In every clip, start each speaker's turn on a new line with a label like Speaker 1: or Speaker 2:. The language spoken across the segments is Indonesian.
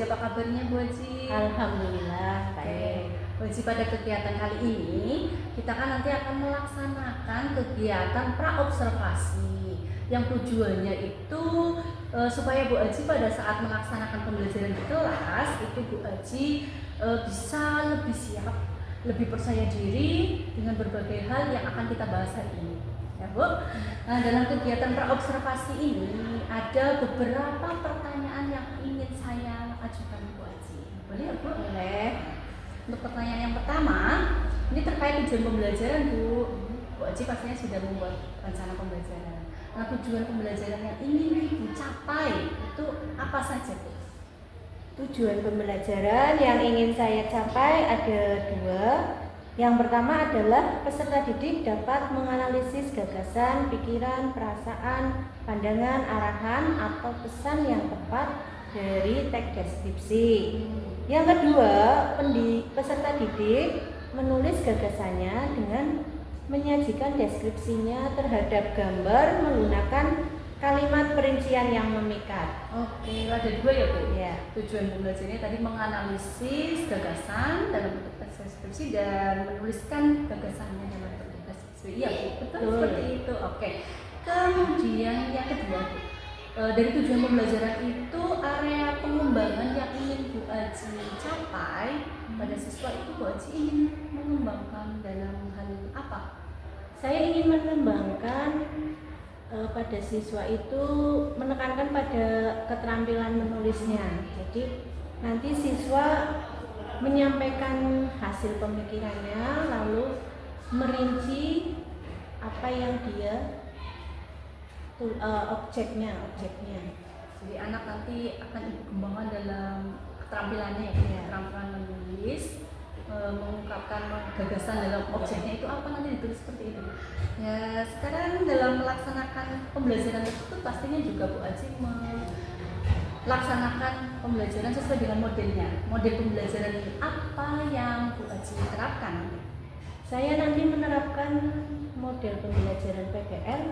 Speaker 1: apa kabarnya Bu Haji?
Speaker 2: Alhamdulillah baik.
Speaker 1: Bu Haji, pada kegiatan kali ini kita kan nanti akan melaksanakan kegiatan praobservasi yang tujuannya itu supaya Bu Haji pada saat melaksanakan pembelajaran di kelas itu Bu Haji bisa lebih siap, lebih percaya diri dengan berbagai hal yang akan kita bahas hari ini. Ya Bu, nah dalam kegiatan praobservasi ini ada beberapa pertanyaan yang ingin saya ajukan Bu Haji. Boleh ya Bu?
Speaker 2: Boleh.
Speaker 1: Untuk pertanyaan yang pertama, ini terkait tujuan pembelajaran Bu. Bu Haji pastinya sudah membuat rencana pembelajaran. Nah tujuan pembelajaran yang ingin Ibu capai itu apa saja Bu?
Speaker 2: Tujuan pembelajaran yang ingin saya capai ada dua. Yang pertama adalah peserta didik dapat menganalisis gagasan, pikiran, perasaan, pandangan, arahan, atau pesan yang tepat dari teks deskripsi. Yang kedua, peserta didik menulis gagasannya dengan menyajikan deskripsinya terhadap gambar menggunakan kalimat perincian yang memikat.
Speaker 1: Oke, ada dua ya Bu?
Speaker 2: Ya.
Speaker 1: Tujuan pembelajarannya tadi menganalisis gagasan dalam bentuk teks deskripsi dan menuliskan gagasannya dalam bentuk teks deskripsi. Iya Bu, betul seperti itu. Oke. Kemudian yang kedua Bu, dari tujuan pembelajaran itu area pengembangan yang ingin Bu Haji capai pada siswa itu Bu Haji ingin mengembangkan dalam hal apa?
Speaker 2: Saya ingin mengembangkan pada siswa itu menekankan pada keterampilan menulisnya. Jadi nanti siswa menyampaikan hasil pemikirannya lalu merinci apa yang dia objeknya.
Speaker 1: Jadi anak nanti akan Ibu kembangkan dalam keterampilannya ya, keterampilan menulis, mengungkapkan gagasan dalam objeknya itu apa nanti ditulis seperti itu. Ya sekarang dalam melaksanakan pembelajaran tersebut pastinya juga Bu Haji melaksanakan pembelajaran sesuai dengan modelnya. Model pembelajaran ini apa yang Bu Haji terapkan?
Speaker 2: Saya nanti menerapkan model pembelajaran PBL.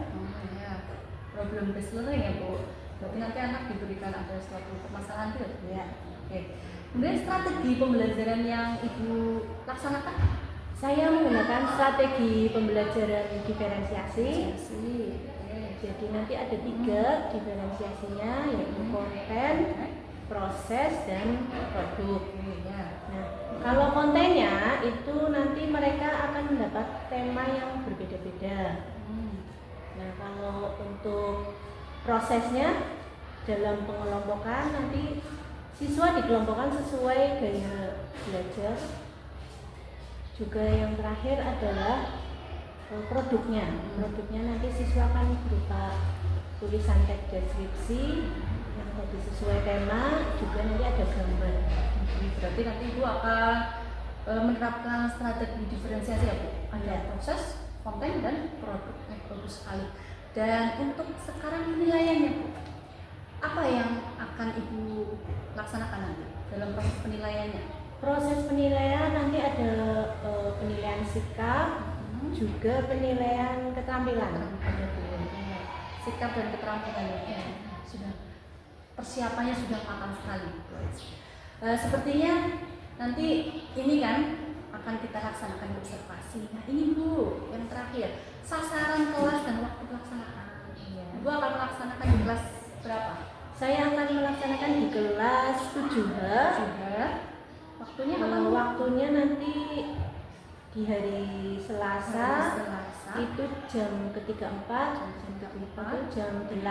Speaker 1: Problem based learning ya Bu. Berarti nanti anak diberikan ada suatu permasalahan itu ya. Oke. Kemudian strategi pembelajaran yang Ibu laksanakan?
Speaker 2: Saya menggunakan strategi pembelajaran diferensiasi. Jadi nanti ada 3 diferensiasinya, yaitu konten, proses, dan produk. Nah, kalau kontennya itu nanti mereka akan mendapat tema yang berbeda-beda. Nah, kalau untuk prosesnya dalam pengelompokan nanti siswa dikelompokkan sesuai gaya belajar. Juga yang terakhir adalah produknya. Produknya nanti siswa akan berupa tulisan teks deskripsi yang tadi sesuai tema, juga nanti ada gambar.
Speaker 1: Berarti nanti Ibu akan menerapkan strategi diferensiasi ya Bu? Ada proses, konten, dan produk. Bagus sekali. Dan untuk sekarang penilaiannya Bu, apa yang akan Ibu laksanakan nanti dalam proses penilaiannya?
Speaker 2: Proses penilaian nanti ada penilaian sikap, juga penilaian keterampilan.
Speaker 1: Ada sikap dan keterampilan ya. Sudah persiapannya sudah matang sekali. Sepertinya nanti ini kan akan kita laksanakan observasi. Nah ini Bu, yang terakhir sasaran kelas dan waktu pelaksanaan. Ibu akan melaksanakan di kelas berapa?
Speaker 2: Saya akan melaksanakan di kelas 7H.
Speaker 1: Waktunya kapan?
Speaker 2: Waktunya nanti di hari Selasa, itu jam ke-34, jam 8.35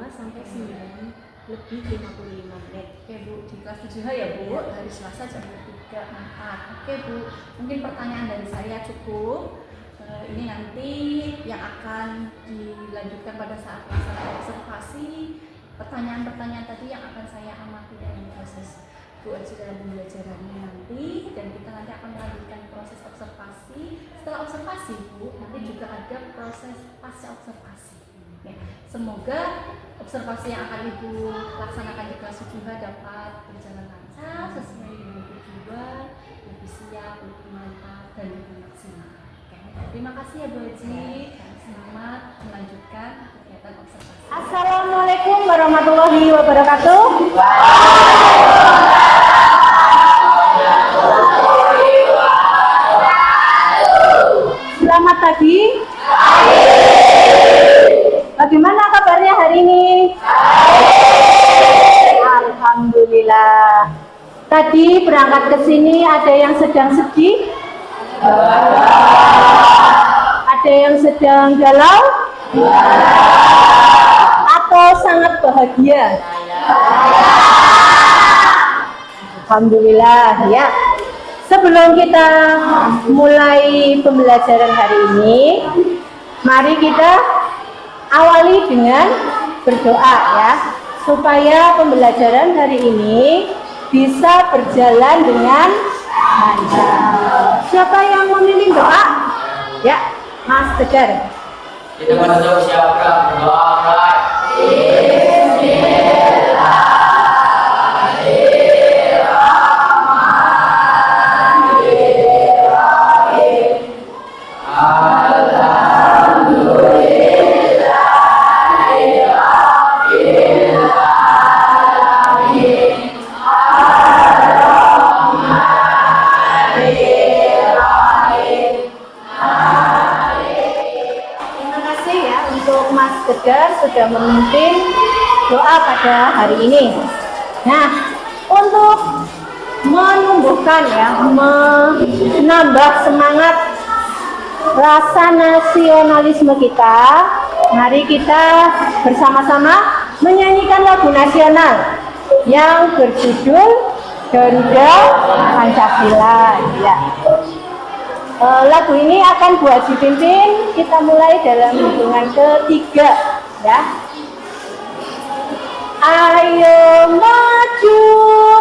Speaker 2: sampai 9:55.
Speaker 1: Oke Bu, di kelas 7H ya Bu, hari Selasa jam 3.4. Oke Bu, mungkin pertanyaan dari saya cukup. Ini nanti yang akan dilanjutkan pada saat pelaksanaan observasi. Pertanyaan-pertanyaan tadi yang akan saya amati dalam proses Bu Haji dalam pembelajarannya nanti, dan kita nanti akan melanjutkan proses observasi. Setelah observasi Bu, nanti juga ada proses pasca observasi. Ya, semoga observasi yang akan Ibu laksanakan di kelas 7H dapat berjalan lancar sesuai dengan tujuan, lebih siap, lebih mantap, dan lebih maksimal. Terima kasih ya Bu Haji. Selamat melanjutkan kegiatan observasi.
Speaker 2: Assalamualaikum warahmatullahi wabarakatuh. Alhamdulillah. Tadi berangkat ke sini ada yang sedang sedih? Ada yang sedang galau? Atau sangat bahagia? Alhamdulillah ya. Sebelum kita mulai pembelajaran hari ini, mari kita awali dengan berdoa ya, supaya pembelajaran hari ini bisa berjalan dengan lancar. Siapa yang memimpin doa? Ya, Mas Tegar.
Speaker 3: Kita menunjuk siapa berdoa.
Speaker 2: Sudah memimpin doa pada hari ini. Nah, untuk menumbuhkan ya, menambah semangat rasa nasionalisme kita, mari kita bersama-sama menyanyikan lagu nasional yang berjudul Garuda Pancasila ya. Lagu ini akan Bu Haji pimpin. Kita mulai dalam hitungan ketiga ya. Ayo maju,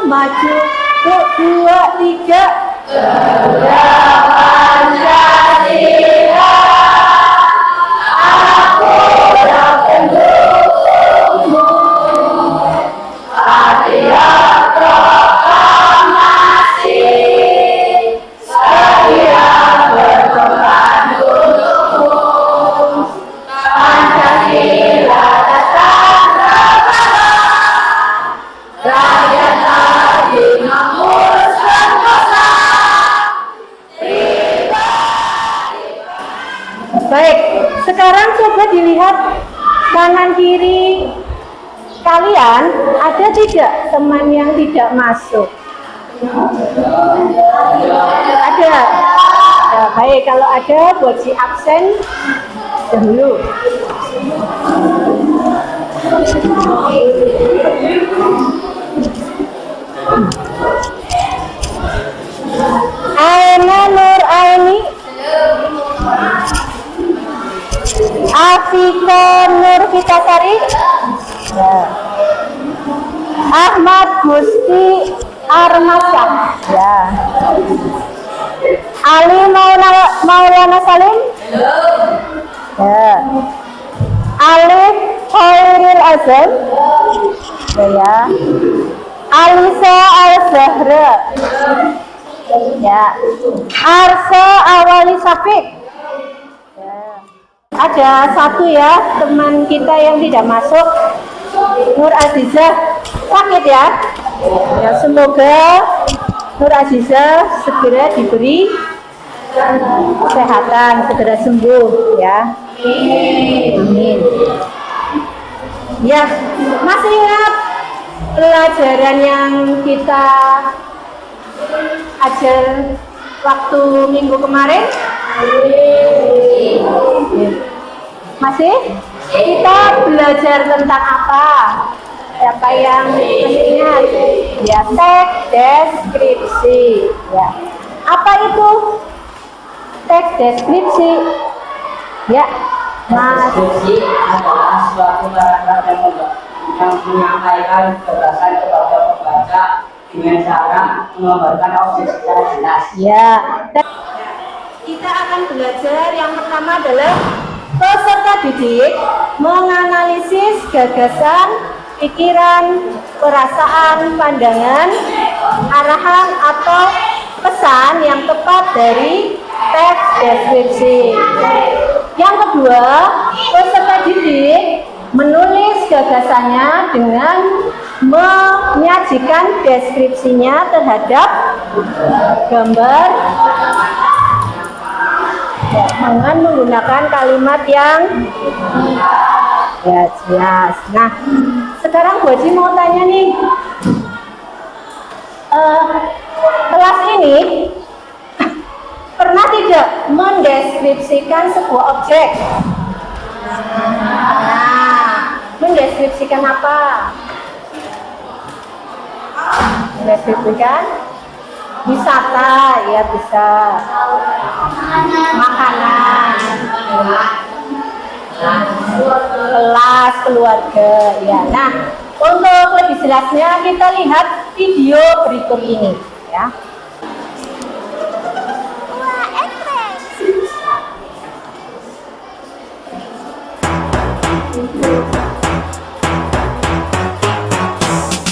Speaker 2: maju, 2, 3. Garuda Pancasila, aku pendukungmu. Patriot proklamasi, setia berkorban untukmu. Pancasila tetap terkenal, rakyat tadi makmur sentosa. Baik, sekarang coba dilihat kanan kiri kalian, ada tidak teman yang tidak masuk? Ada. Nah, baik, kalau ada buat si absen dahulu. Aina Nur Aini, Afika Nur Fitasari, ya. Ahmad Gusti Armasa, ya. Ali Maulana Salim, ya. Alif Khairil Azam, ya. Alisa Al-Zahra, ya. Arsa Awali Safik, ya. Ada satu ya teman kita yang tidak masuk, Nur Azizah, sakit ya. Ya, semoga Nur Azizah segera diberi kesehatan, segera sembuh ya. Amin. Ya, masih ingat pelajaran yang kita ajar waktu minggu kemarin? Masih? Kita belajar tentang apa? Siapa yang ingat? Ya, teks deskripsi. Ya. Apa itu teks deskripsi? Ya, Mas.
Speaker 3: Deskripsi adalah suatu paragraf yang menyampaikan gagasan kepada pembaca dengan cara menggambarkan objek secara jelas.
Speaker 2: Ya. Kita akan belajar yang pertama adalah peserta didik menganalisis gagasan, pikiran, perasaan, pandangan, arahan atau pesan yang tepat dari teks deskripsi. Yang kedua, peserta didik menulis gagasannya dengan menyajikan deskripsinya terhadap gambar ya, dengan menggunakan kalimat yang ya jelas. Nah, sekarang Bu Haji mau tanya nih, mendeskripsikan sebuah objek. Nah, mendeskripsikan apa? Mendeskripsikan wisata, ya bisa. Makanan, kelas, keluarga, ya. Nah, untuk lebih jelasnya kita lihat video berikut ini, ya.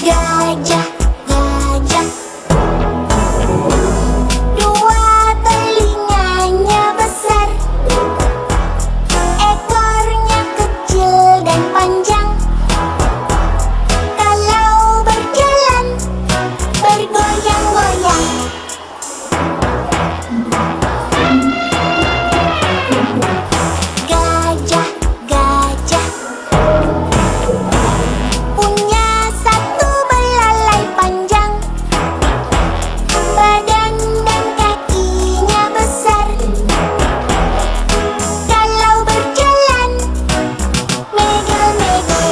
Speaker 4: Gajah, gajah, dua telinganya besar, ekornya kecil dan panjang. Kalau berjalan, bergoyang-goyang. Gajah, gajah, punya satu belalai panjang, badan dan kakinya besar. Kalau berjalan, megel-megel.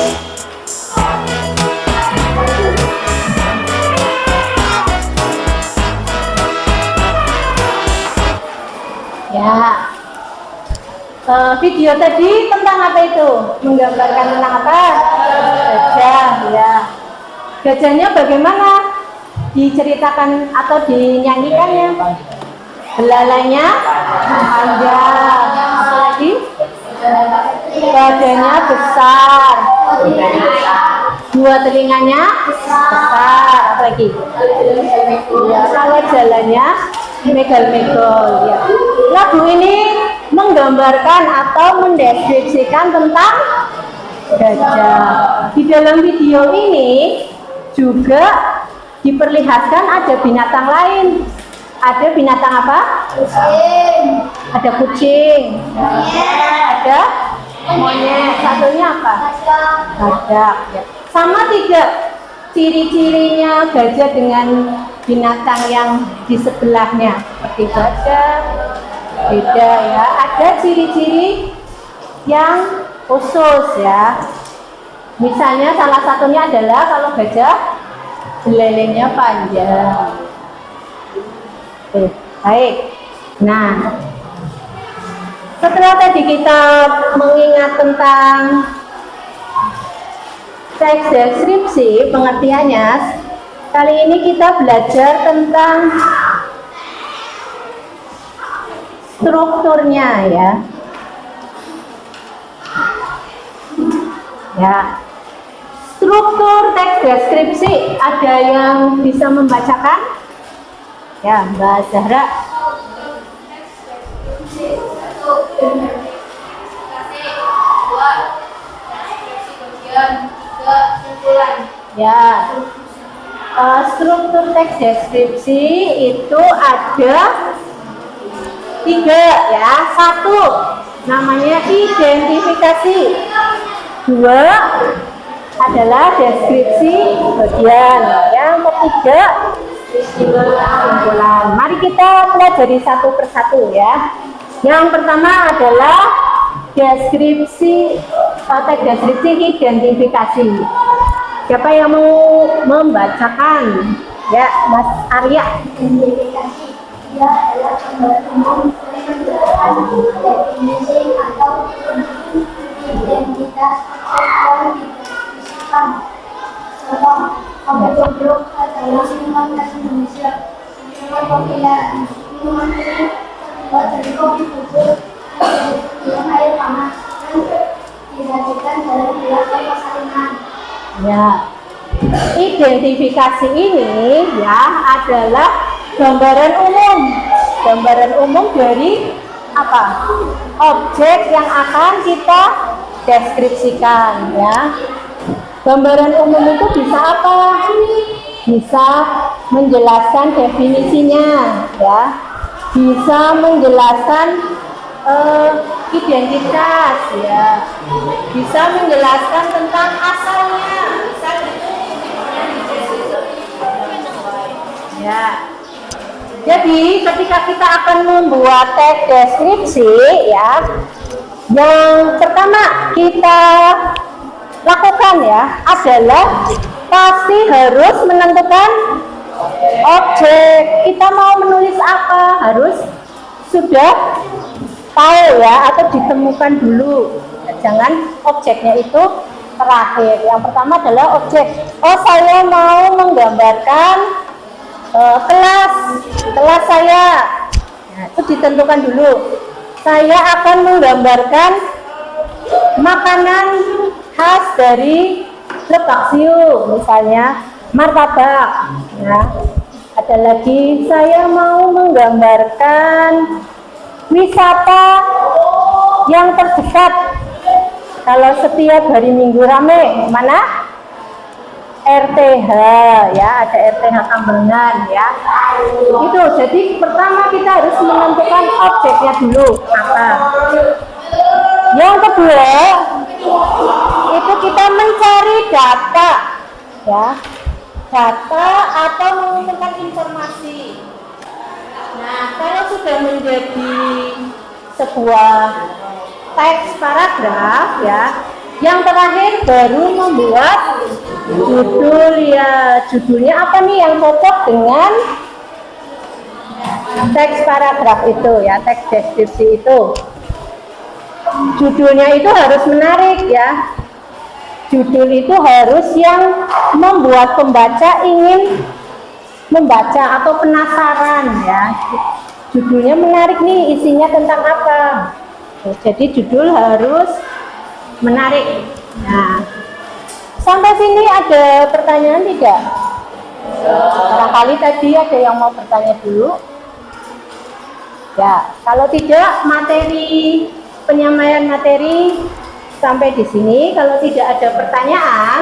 Speaker 2: Ya. Video tadi tentang apa itu? Menggambarkan tentang apa? Gajah, ya. Gajahnya bagaimana? Diceritakan atau dinyanyikannya? Belalainya panjang. Apa lagi? Badannya besar. Dua telinganya besar. Apa lagi? Ya, kalau jalannya megal-megal, ya. Lagu ini menggambarkan atau mendeskripsikan tentang gajah. Di dalam video ini juga diperlihatkan ada binatang lain. Ada binatang apa? Kucing. Ada kucing. Ada monyet. Satunya apa? Badak. Ya. Sama tidak ciri-cirinya gajah dengan binatang yang di sebelahnya? Seperti gajah, beda ya. Ada ciri-ciri yang khusus ya. Misalnya salah satunya adalah kalau gajah belalainya panjang. Baik. Nah, setelah tadi kita mengingat tentang teks deskripsi, pengertiannya, kali ini kita belajar tentang strukturnya ya. Ya. Struktur teks deskripsi, ada yang bisa membacakan? Ya, Mbak Zahra. Ya, struktur teks deskripsi itu ada 3 ya. 1 namanya identifikasi. 2 adalah deskripsi bagian. Yang ketiga kesimpulan. Mari kita pelajari satu persatu ya. Yang pertama adalah deskripsi teks deskripsi identifikasi. Siapa yang mau membacakan? Ya, Mas Arya.
Speaker 4: Identifikasi dia adalah gambar umum penjelasan definisi atau identitas yang dideskripsikan. Contoh, kopi tubruk adalah minuman khas Indonesia. Minuman kopi minuman ini terbuat dari kopi bubuk dengan air panas dan disajikan dalam gelas atau saringan.
Speaker 2: Ya, identifikasi ini ya adalah gambaran umum dari apa? Objek yang akan kita deskripsikan ya. Gambaran umum itu bisa apa? Bisa menjelaskan definisinya ya. Bisa menjelaskan identitas ya. Bisa menjelaskan tentang asalnya. Bisa gitu. Ya. Jadi ketika kita akan membuat teks deskripsi ya, yang pertama kita lakukan ya adalah pasti harus menentukan objek. Kita mau menulis apa harus sudah tahu ya, atau ditemukan dulu. Jangan objeknya itu terakhir. Yang pertama adalah objek. Oh, saya mau menggambarkan kelas saya. Nah, itu ditentukan dulu. Saya akan menggambarkan makanan khas dari Lebak Siu, misalnya martabak. Ya. Ada lagi, saya mau menggambarkan wisata yang terdekat. Kalau setiap hari Minggu rame, mana? RTH ya, ada RTH Kambengan ya. Itu jadi pertama kita harus menentukan objeknya dulu apa. Yang kedua itu kita mencari data ya, data atau mengumpulkan informasi. Nah, kalau sudah menjadi sebuah teks paragraf ya, yang terakhir baru membuat judul ya. Judulnya apa nih yang cocok dengan teks paragraf itu ya, teks deskripsi itu. Judulnya itu harus menarik ya. Judul itu harus yang membuat pembaca ingin membaca atau penasaran ya. Judulnya menarik nih, isinya tentang apa. Jadi judul harus menarik. Nah, sampai sini ada pertanyaan tidak? Barangkali tadi ada yang mau bertanya dulu. Ya, kalau tidak, materi penyampaian materi sampai di sini. Kalau tidak ada pertanyaan,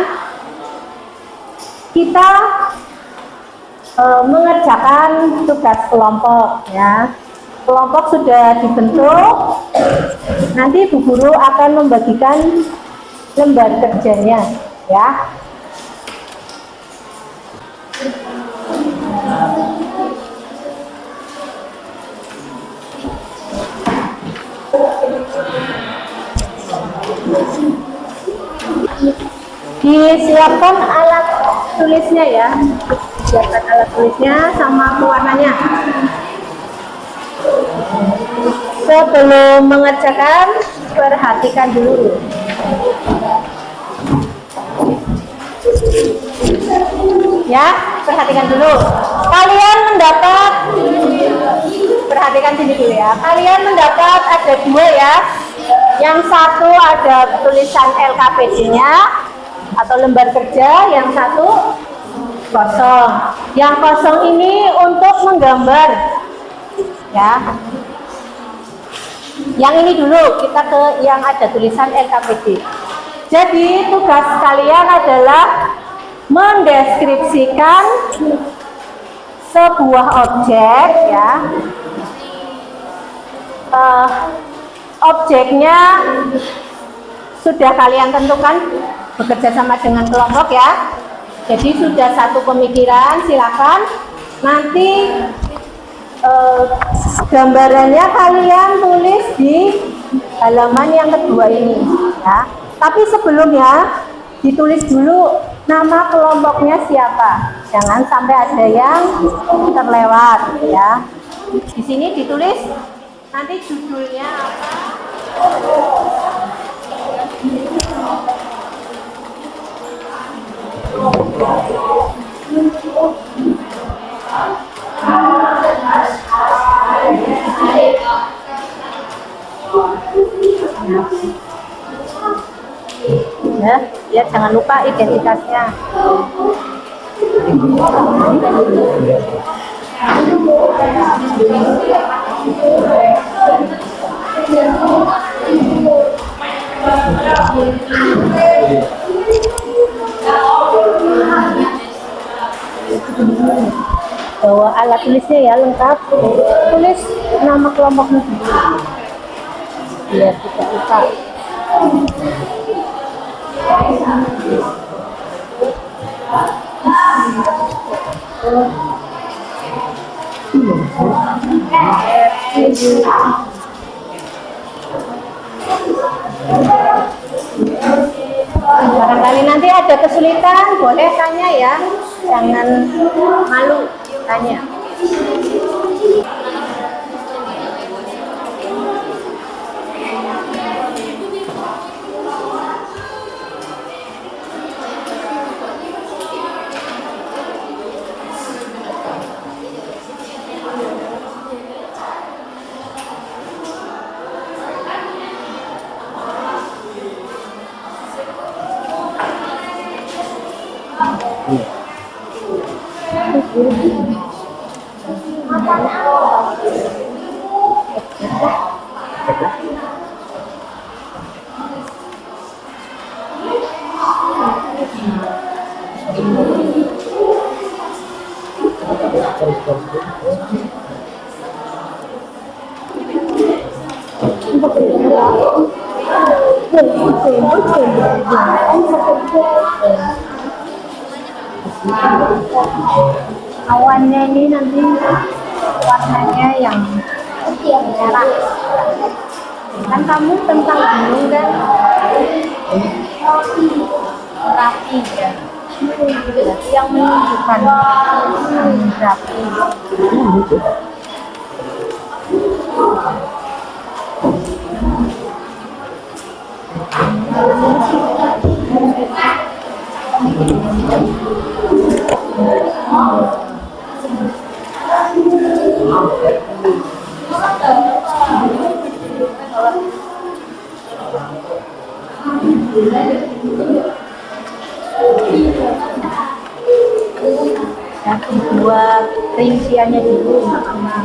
Speaker 2: kita mengerjakan tugas kelompok ya. Kelompok sudah dibentuk. Nanti Bu Guru akan membagikan lembar kerjanya ya. Disiapkan alat tulisnya ya. Siapkan alat tulisnya sama pewarnanya. Sebelum mengerjakan, perhatikan dulu. Ya, perhatikan dulu. Kalian mendapat, perhatikan sini dulu ya. Kalian mendapat ada dua ya. Yang satu ada tulisan LKPD-nya atau lembar kerja, yang satu kosong. Yang kosong ini untuk menggambar ya. Yang ini dulu, kita ke yang ada tulisan LKPD. Jadi tugas kalian adalah mendeskripsikan sebuah objek ya. Objeknya sudah kalian tentukan bekerja sama dengan kelompok ya. Jadi sudah satu pemikiran, silakan nanti gambarannya kalian tulis di halaman yang kedua ini ya. Tapi sebelumnya ditulis dulu nama kelompoknya siapa. Jangan sampai ada yang terlewat ya. Di sini ditulis nanti judulnya apa. Ya, jangan lupa identitasnya. Bawa alat tulisnya ya lengkap. Tulis nama kelompoknya biar tidak lupa. Barangkali nanti ada kesulitan, boleh tanya ya, jangan malu tanya. Awannya ini nanti warnanya yang merah. Kan kamu tentang gunung kan? Rapi ya. Berarti yang menunjukkan rapi. Yang buat rinciannya dulu sama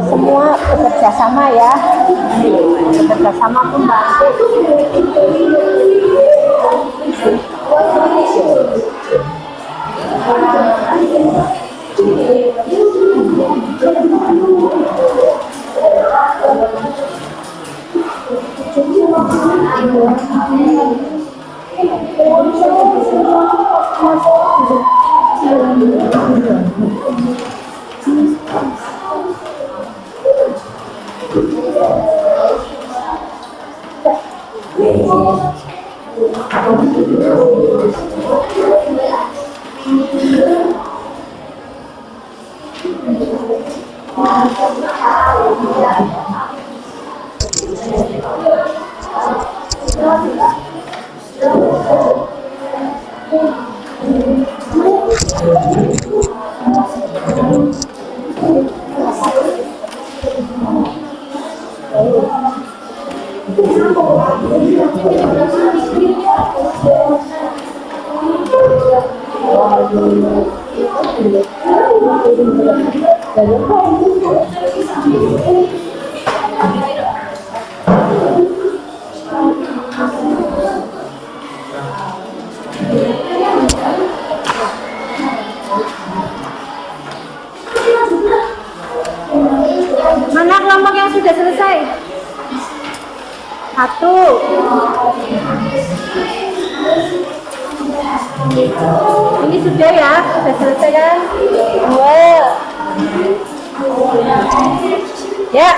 Speaker 2: semua bekerja sama ya, bekerja sama membantu. Mana kelompok yang sudah selesai? Satu. Ini sudah ya, sudah selesai kan? Dua. Ya,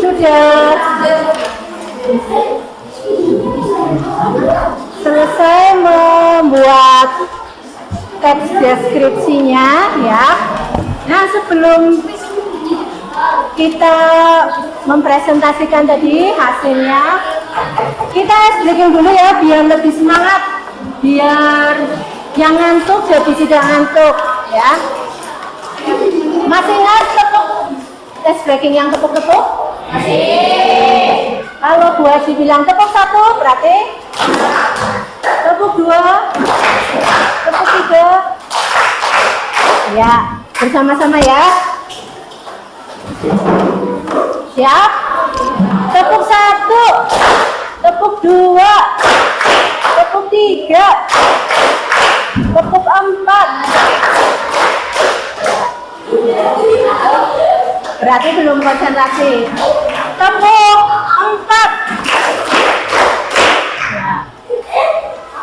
Speaker 2: sudah. Selesai membuat teks deskripsinya ya. Nah, sebelum kita mempresentasikan tadi hasilnya, kita breaking dulu ya biar lebih semangat, biar yang ngantuk jadi tidak ngantuk ya. Masih ingat tepuk tes breaking yang tepuk-tepuk? Masih. Kalau Bu Haji bilang tepuk 1 berarti tepuk 2, tepuk 3. Ya, bersama-sama ya. Siap? Tepuk 1, tepuk 2, tepuk 3, tepuk 4. Berarti belum konsentrasi. Tepuk 4. Ya.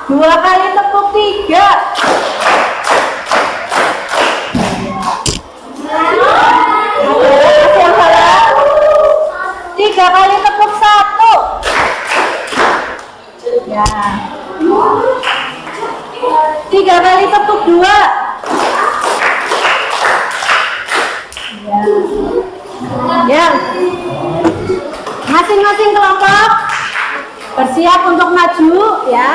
Speaker 2: 2 kali tepuk 3. Ada yang salah? 3 kali tepuk 1. Ya. 3 kali tepuk 2. Ya. Masing-masing kelompok bersiap untuk maju ya.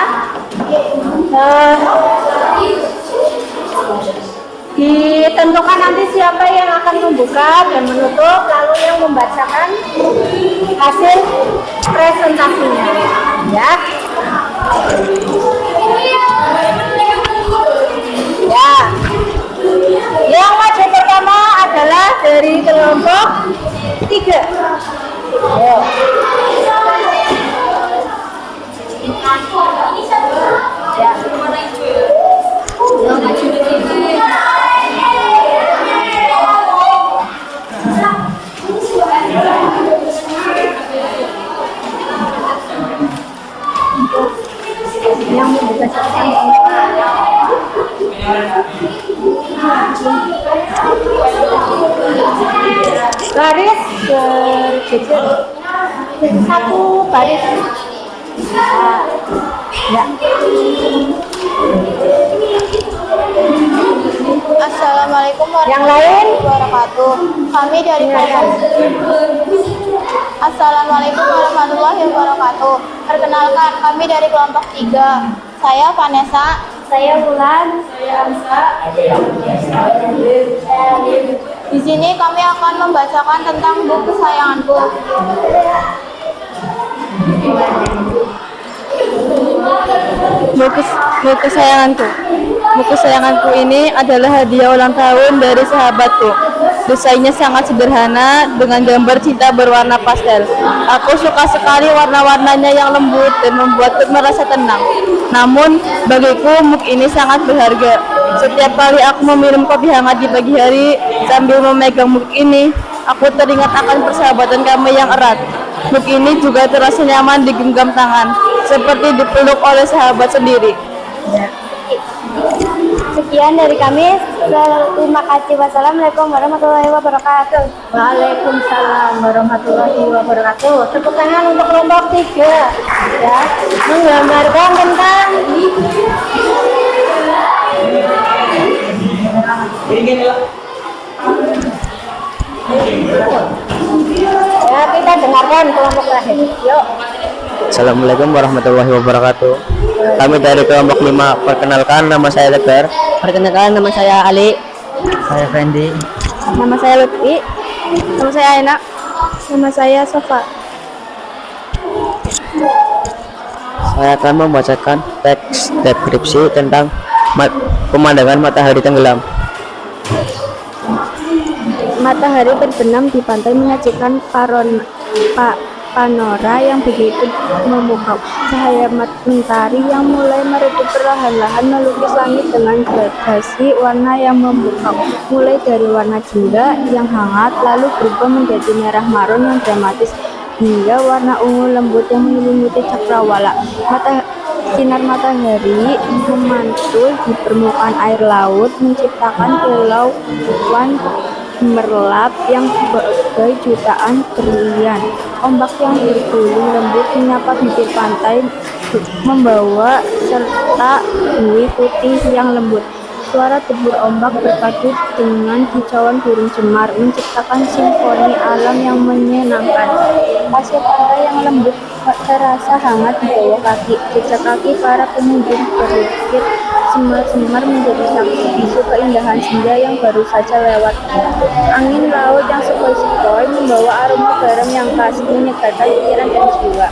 Speaker 2: Ditentukan nanti siapa yang akan membuka dan menutup, lalu yang membacakan hasil presentasinya ya. Ya. Yang maju pertama adalah dari kelompok 3. Ayo. Ya. Yang garis berjejer 1 baris. Ya.
Speaker 5: Assalamualaikum
Speaker 2: Yang lain?
Speaker 5: warahmatullahi wabarakatuh. Kami dari kelompok. Assalamualaikum warahmatullahi wabarakatuh. Perkenalkan, kami dari kelompok 3. Saya Vanessa.
Speaker 4: Saya Bulan. Saya Amsa.
Speaker 5: Di sini kami akan membacakan tentang buku kesayanganku.
Speaker 6: Buku kesayanganku ini adalah hadiah ulang tahun dari sahabatku. Desainnya sangat sederhana dengan gambar cinta berwarna pastel. Aku suka sekali warna-warnanya yang lembut dan membuatku merasa tenang. Namun bagiku mug ini sangat berharga. Setiap kali aku meminum kopi hangat di pagi hari sambil memegang mug ini, aku teringat akan persahabatan kami yang erat. Mug ini juga terasa nyaman digenggam tangan, seperti dipeluk oleh sahabat sendiri.
Speaker 4: Sekian dari kami. Terima kasih. Wassalamualaikum warahmatullahi wabarakatuh.
Speaker 2: Waalaikumsalam warahmatullahi wabarakatuh. Tepuk tangan untuk kelompok 3 ya, menggambarkan tentang ya, kita dengarkan kelompok terakhir. Yuk.
Speaker 7: Assalamualaikum warahmatullahi wabarakatuh. Kami dari kelompok 5. Perkenalkan, nama saya Tegar.
Speaker 6: Perkenalkan, nama saya Ali.
Speaker 7: Saya Fendi.
Speaker 6: Nama saya Lutfi. Nama saya Aina. Nama saya Sofa.
Speaker 7: Saya akan membacakan teks deskripsi tentang pemandangan matahari tenggelam.
Speaker 6: Matahari terbenam di pantai menyajikan panorama yang begitu memukau. Cahaya mentari yang mulai meredup perlahan-lahan melukis langit dengan gradasi warna yang memukau, mulai dari warna jingga yang hangat lalu berubah menjadi merah marun yang dramatis hingga warna ungu lembut yang menyelimuti cakrawala. Sinar matahari memantul di permukaan air laut menciptakan kilauan gemerlap yang bagai jutaan triliun. Ombak yang bergulung lembut menyapa bibir pantai, membawa serta bui putih yang lembut. Suara debur ombak berpadu dengan kicauan burung cemar, menciptakan simfoni alam yang menyenangkan. Pasir pantai yang lembut terasa hangat di bawah kaki. Jejak kaki para pengunjung berukir semar-semar menjadi saksi bisu keindahan senja yang baru saja lewat. Angin laut yang sepoi-sepoi membawa aroma garam yang khas, menyegarkan pikiran dan jiwa.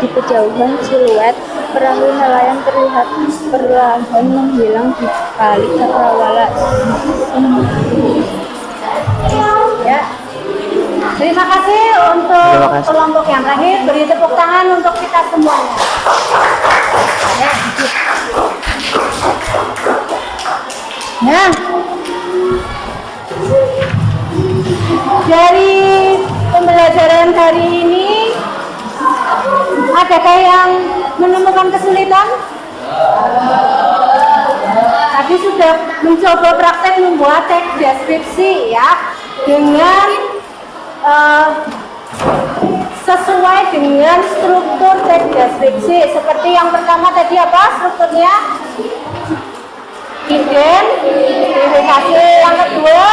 Speaker 6: Di kejauhan, siluet perahu nelayan terlihat perlahan menghilang di balik cakrawala.
Speaker 2: Ya. Terima kasih untuk kelompok yang terakhir. Beri tepuk tangan untuk kita semuanya. Ya. Nah, dari pembelajaran hari ini, adakah yang menemukan kesulitan? Tadi sudah mencoba praktek membuat teks deskripsi ya, dengan sesuai dengan struktur teks deskripsi. Seperti yang pertama tadi apa strukturnya? Identifikasi. Yang kedua,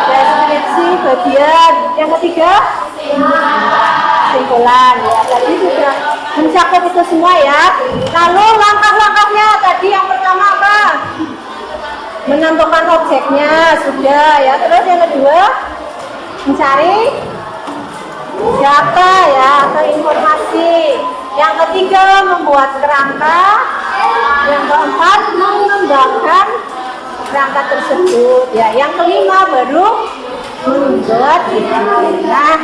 Speaker 2: deskripsi bagian. Yang ketiga, kesimpulan. Ya, tadi sudah mencakup itu semua ya. Lalu langkah-langkahnya tadi yang pertama apa? Menentukan objeknya sudah ya. Terus yang kedua, mencari data ya atau informasi. Yang ketiga, membuat kerangka. Yang keempat, mengembangkan kerangka tersebut ya. Yang kelima baru membuat desain. Nah,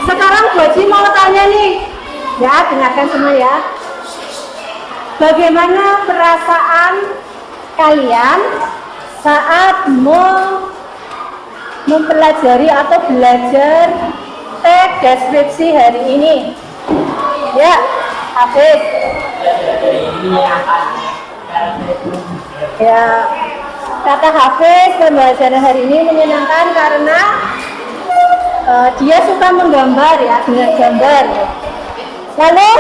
Speaker 2: sekarang Bu Haji mau tanya nih ya, dengarkan semua ya. Bagaimana perasaan kalian saat mempelajari atau belajar teks deskripsi hari ini? Ya, Hafiz. Ya, kata Hafiz, pembelajaran hari ini menyenangkan karena dia suka menggambar ya, dengan gambar. Lalu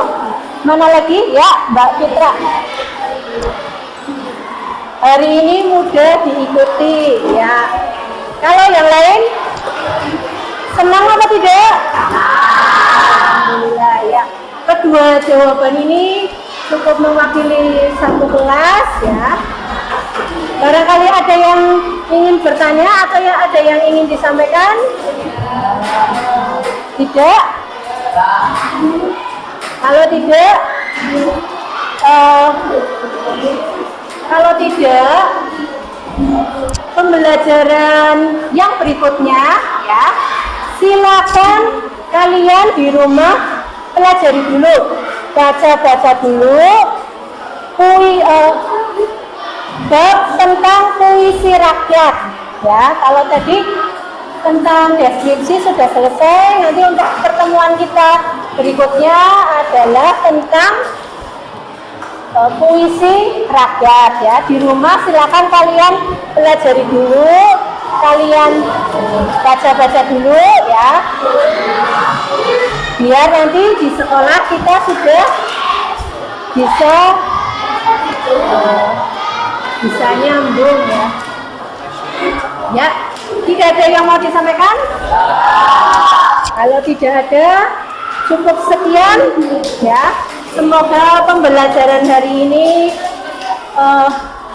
Speaker 2: mana lagi? Ya, Mbak Fitra. Hari ini mudah diikuti ya. Kalau yang lain senang apa tidak? Alhamdulillah ya. Kedua jawaban ini cukup mewakili satu kelas ya. Barangkali ada yang ingin bertanya atau ada yang ingin disampaikan? Tidak? Kalau tidak, pembelajaran yang berikutnya ya, silakan kalian di rumah pelajari dulu, baca-baca dulu bab tentang puisi rakyat ya. Kalau tadi tentang deskripsi sudah selesai, nanti untuk pertemuan kita berikutnya adalah tentang puisi rakyat ya. Di rumah silakan kalian pelajari dulu, kalian baca-baca dulu ya, biar nanti di sekolah kita sudah bisa nyambung ya. Ya, tidak ada yang mau disampaikan? Kalau tidak ada, cukup sekian ya. Semoga pembelajaran hari ini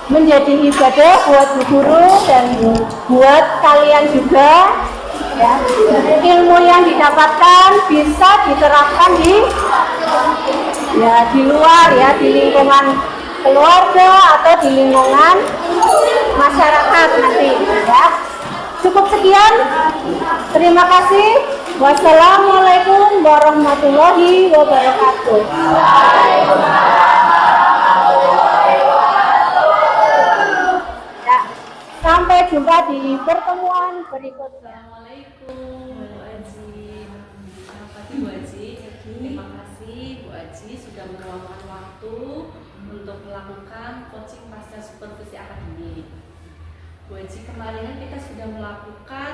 Speaker 2: menjadi ibadah buat bu guru dan buat kalian juga ya. Ilmu yang didapatkan bisa diterapkan di luar ya, di lingkungan keluarga atau di lingkungan masyarakat nanti ya. Cukup sekian. Terima kasih. Wassalamualaikum warahmatullahi wabarakatuh. Ya, sampai jumpa di pertemuan berikutnya.
Speaker 8: Assalamualaikum Bu Aji. Selamat pagi Bu Aji. Terima kasih Bu Aji sudah meluangkan waktu untuk melakukan coaching pasca supervisi akademik. Bu Aji, kemarin kan kita sudah melakukan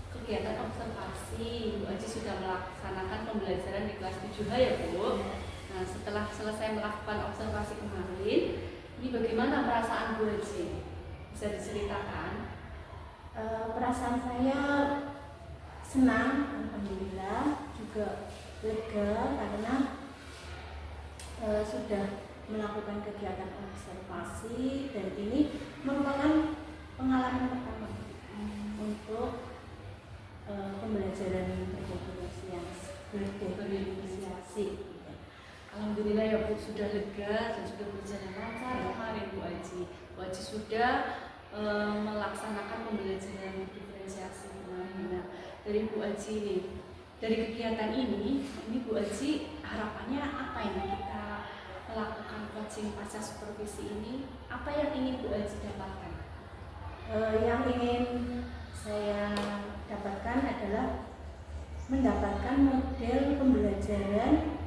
Speaker 8: kegiatan observasi. Bu Aji sudah melaksanakan pembelajaran di kelas 7H ya Bu. Nah, setelah selesai melakukan observasi kemarin, ini bagaimana perasaan Bu Aji? Bisa diceritakan?
Speaker 1: Perasaan saya senang, alhamdulillah, juga lega karena sudah melakukan kegiatan observasi dan ini merupakan pengalaman pertama untuk pembelajaran berinisiasi. Alhamdulillah ya Bu, sudah lega dan sudah berjalan lancar kemarin Bu Aji. Bu Aji sudah melaksanakan pembelajaran diferensiasi kemarin. Nah, dari Bu Aji ini, dari kegiatan ini Bu Aji harapannya apa ini kita melakukan coaching pasca supervisi ini? Apa yang ingin Bu Aji dapatkan? Yang ingin saya dapatkan adalah mendapatkan model pembelajaran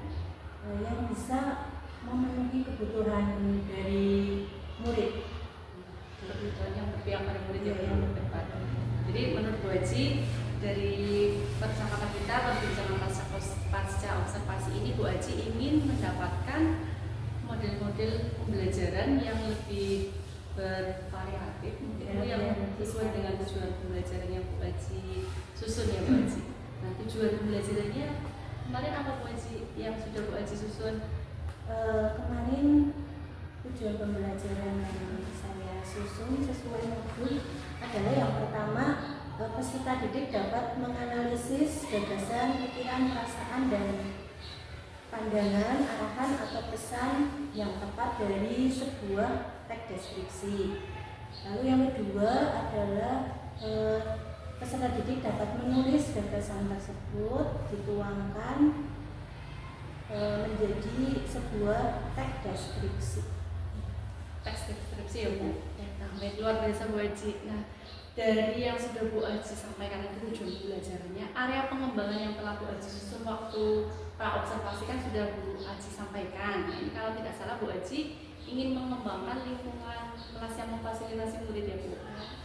Speaker 1: yang bisa memenuhi kebutuhan dari murid. Kebutuhan yang berpihak pada murid yang berdepan. Jadi menurut Bu Aji, dari percakapan kita perbincangan pasca observasi ini, Bu Aji ingin mendapatkan model-model pembelajaran yang lebih bervariatif, yang sesuai dengan tujuan pembelajaran yang Bu Aji susun ya Bu Aji. Nah, tujuan pembelajarannya kemarin apa Bu Aji yang sudah Bu Aji susun? Kemarin tujuan pembelajaran yang saya susun sesuai modul adalah yang pertama, peserta didik dapat menganalisis gagasan, pikiran, perasaan, dan pandangan, arahan atau pesan yang tepat dari sebuah teks deskripsi. Lalu yang kedua adalah peserta didik dapat menulis gagasan tersebut dituangkan menjadi sebuah teks deskripsi. Teks deskripsi ya Bu. Nah, luar biasa Bu Aji. Nah, dari yang sudah Bu Aji sampaikan itu tujuan pembelajarannya, area pengembangan yang telah Bu Aji susun waktu pra-observasi kan sudah Bu Aji sampaikan. Nah, ini kalau tidak salah Bu Aji ingin mengembangkan lingkungan kelas yang memfasilitasi murid ya Bu,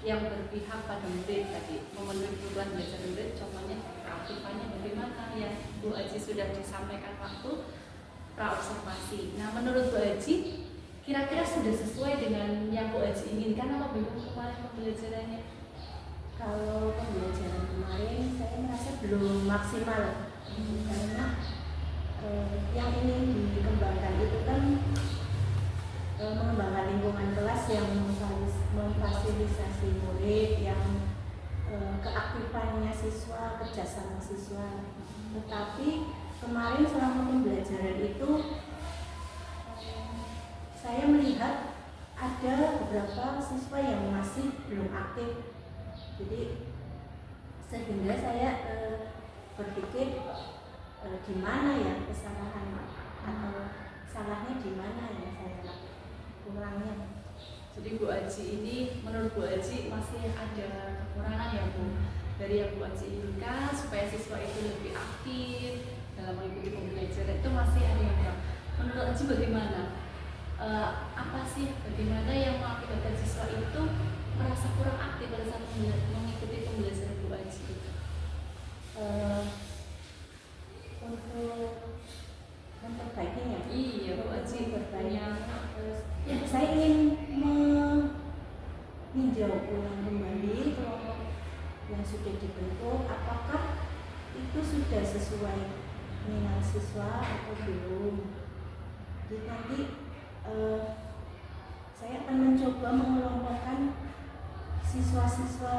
Speaker 1: yang berpihak pada murid tadi, memenuhi kebutuhan belajar murid. Contohnya keaktifannya bagaimana yang Bu Aji sudah disampaikan waktu pra-observasi. Nah, menurut Bu Aji, kira-kira sudah sesuai dengan yang Bu Aji inginkan atau belum kemarin pembelajarannya? Kalau pembelajaran kemarin saya merasa belum maksimal karena yang ingin dikembangkan itu kan mengembangkan lingkungan kelas yang memfasilitasi murid, yang keaktifannya siswa, kerjasama siswa. Tetapi kemarin selama pembelajaran itu saya melihat ada beberapa siswa yang masih belum aktif. Jadi sehingga saya berpikir di mana ya kesalahan atau salahnya di mana ya saya lakukan kurangnya. Jadi Bu Aji ini, menurut Bu Aji masih ada kekurangan ya Bu, dari yang Bu Aji inginkan supaya siswa itu lebih aktif dalam mengikuti pembelajaran, itu masih ada yang kurang. Menurut Aji bagaimana? Apa sih bagaimana yang mengakibatkan siswa itu merasa kurang aktif pada saat mengikuti pembelajaran Bu Aji? Untuk memperbaikinya. Iya Bu Aji bertanya. Ya, saya ingin meninjau ulang kembali kelompok yang sudah dibentuk, apakah itu sudah sesuai minat siswa atau belum. Jadi nanti saya akan mencoba mengelompokkan siswa-siswa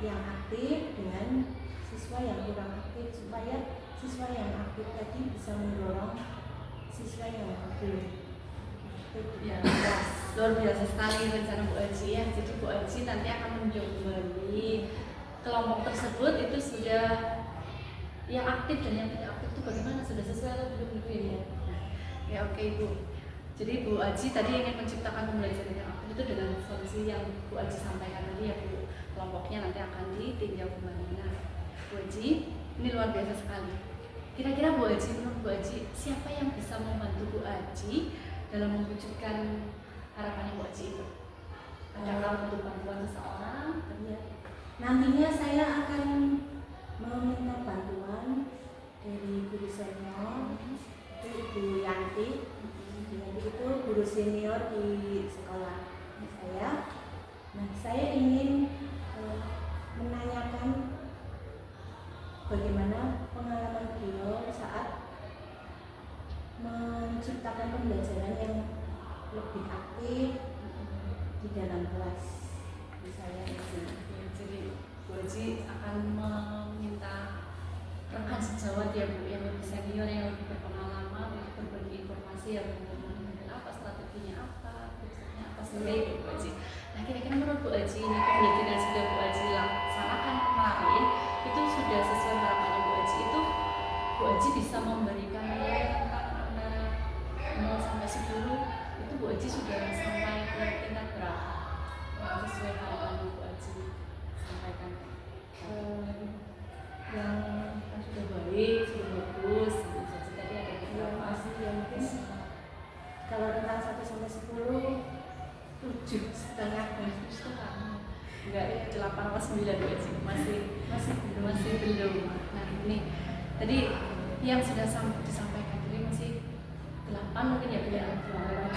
Speaker 1: yang aktif dengan siswa yang kurang aktif supaya siswa yang aktif tadi bisa mendorong siswa yang belum. Ya, luar biasa sekali rencana Bu Aji ya. Jadi Bu Aji nanti akan meninjau kembali kelompok tersebut itu sudah yang aktif dan yang tidak aktif itu bagaimana, sudah sesuai atau belum gitu ya. Ya oke Bu. Jadi Bu Aji tadi ingin menciptakan pembelajaran yang aktif itu dengan solusi yang Bu Aji sampaikan tadi ya Bu. Kelompoknya nanti akan ditinjau kembali. Nah, Bu Aji ini luar biasa sekali. Kira-kira Bu Aji, menurut Bu Aji, siapa yang bisa membantu Bu Aji dalam mewujudkan harapannya Bu Aji itu?
Speaker 8: adakah butuh bantuan seseorang?
Speaker 1: Ya. Nantinya saya akan meminta bantuan dari guru senior, itu Ibu Yanti. Yanti itu guru senior di sekolah saya. Nah, saya ingin menanyakan bagaimana pengalaman beliau saat menciptakan pembelajaran yang lebih aktif di dalam kelas di saya di sini.
Speaker 8: Ya, jadi Bu Aji akan meminta rekan sejawat ya Bu, yang lebih senior, yang lebih berpengalaman untuk berbagi informasi ya Bu. Apa strateginya, apa tipsnya, apa seperti itu Bu Aji. Nah, kira-kira menurut Bu Aji ini pembelajaran yang sudah Bu Aji laksanakan kemarin itu sudah sesuai harapannya Bu Aji, itu Bu Aji bisa memberikan nilai tentang antara 0 sampai 10, itu Bu Aji sudah sampai ke tingkat berapa? Yang sesuai harapan Bu Aji sampaikan.
Speaker 1: Yang
Speaker 8: Sudah baik, sudah bagus, Bu Aji tadi ada
Speaker 1: yang
Speaker 8: beberapa.
Speaker 1: masih yang mungkin kalau tentang 1 sampai 10 7,5
Speaker 8: Enggak, 8 atau 9 Bu Aji, masih belum. Nah, ini tadi yang sudah disampaikan tadi masih 8 mungkin ya Bu ya, 8,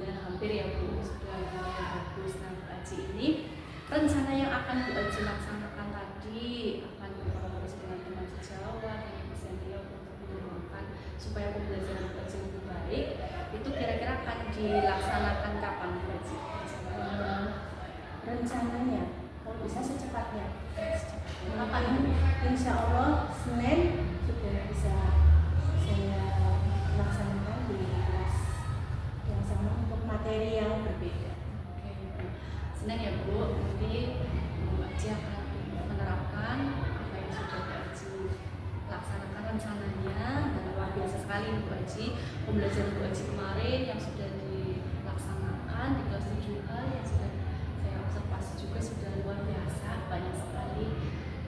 Speaker 8: 9 hampir ya Bu, sudah lumayan bagus. Nah, Bu Aji ini rencana yang akan Bu Aji laksanakan tadi akan berkolaborasi dengan teman sejawat yang senior untuk mengembangkan supaya pembelajaran Bu Aji lebih baik. Itu kira-kira akan dilaksanakan kapan Bu Aji?
Speaker 1: rencananya kalau bisa secepatnya. Kapan? Insya Allah Senin sudah bisa saya laksanakan di kelas yang sama untuk materi yang berbeda.
Speaker 8: Oke, Bu. Senin ya Bu, nanti Bu Aji akan menerapkan apa yang sudah Bu Aji laksanakan rencananya, dan luar biasa sekali Bu Aji. Pembelajaran Bu Aji kemarin yang sudah dilaksanakan di kelas 7H yang sudah saya observasi juga sudah luar biasa, banyak sekali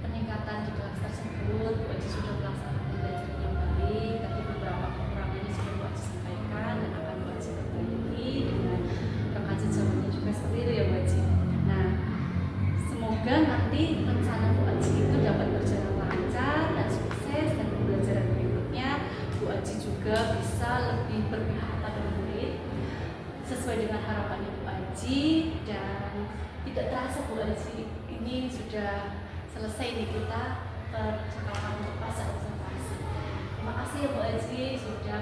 Speaker 8: peningkatan di kelas tersebut. Bu Aji sudah melaksanakan pembelajaran yang baik, tapi beberapa kekurangannya sudah Bu Aji sampaikan dan akan Bu Aji perbaiki dengan rekan sejawatnya juga seperti itu ya Bu Aji. Nah, semoga nanti rencana Bu Aji itu dapat berjalan lancar dan sukses, dan pembelajaran berikutnya Bu Aji juga bisa lebih berpihak pada murid sesuai dengan harapannya Bu Aji, dan tidak terasa Bu Aji ini sudah selesai nih kita percakapan untuk fase observasi. Terima kasih ya Bu Aji sudah